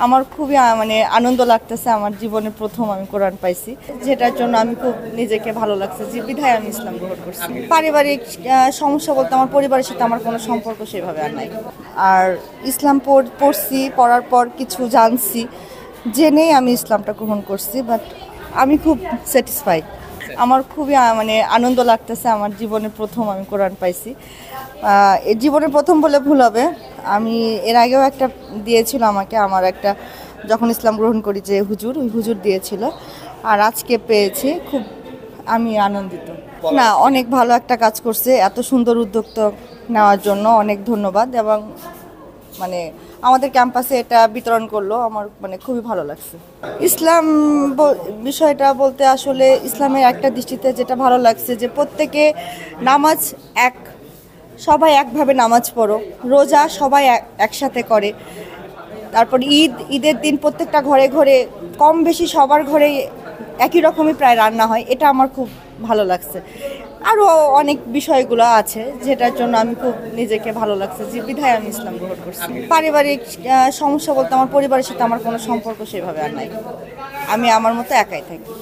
আমার খুবই মানে আনন্দ লাগতেছে। আমার জীবনে প্রথম আমি কোরআন পাইছি, যেটার জন্য আমি খুব নিজেকে ভালো লাগছে যে বিধায় আমি ইসলাম গ্রহণ করছি। পারিবারিক সমস্যা বলতে আমার পরিবারের সাথে আমার কোনো সম্পর্ক সেভাবে আর নাই। আর ইসলাম পড়ছি, পড়ার পর কিছু জানছি, জেনেই আমি ইসলামটা গ্রহণ করছি। বাট আমি খুব স্যাটিসফাইড। আমার খুবই মানে আনন্দ লাগতেছে। আমার জীবনে প্রথম আমি কোরআন পাইছি। এর জীবনে প্রথম বলে ভুল হবে, আমি এর আগেও একটা দিয়েছিল আমাকে, আমার একটা যখন ইসলাম গ্রহণ করি যে হুজুর, ওই হুজুর দিয়েছিল। আর আজকে পেয়েছি, খুব আমি আনন্দিত। না, অনেক ভালো একটা কাজ করছে। এত সুন্দর উদ্যোক্তা নেওয়ার জন্য অনেক ধন্যবাদ। এবং মানে আমাদের ক্যাম্পাসে এটা বিতরণ করলো, আমার মানে খুবই ভালো লাগছে। ইসলাম বিষয়টা বলতে আসলে ইসলামের একটা দৃষ্টিতে যেটা ভালো লাগছে যে প্রত্যেকে নামাজ এক, সবাই একভাবে নামাজ পড়ো, রোজা সবাই একসাথে করে। তারপর ঈদের দিন প্রত্যেকটা ঘরে ঘরে কম বেশি সবার ঘরে একই রকমই প্রায় রান্না হয়। এটা আমার খুব ভালো লাগছে। আরও অনেক বিষয়গুলো আছে যেটার জন্য আমি খুব নিজেকে ভালো লাগছে যে বিধায় আমি ইসলাম গ্রহণ করছি। পারিবারিক সমস্যা বলতে আমার পরিবারের সাথে আমার কোনো সম্পর্ক সেভাবে আর নাই। আমি আমার মতো একাই থাকি।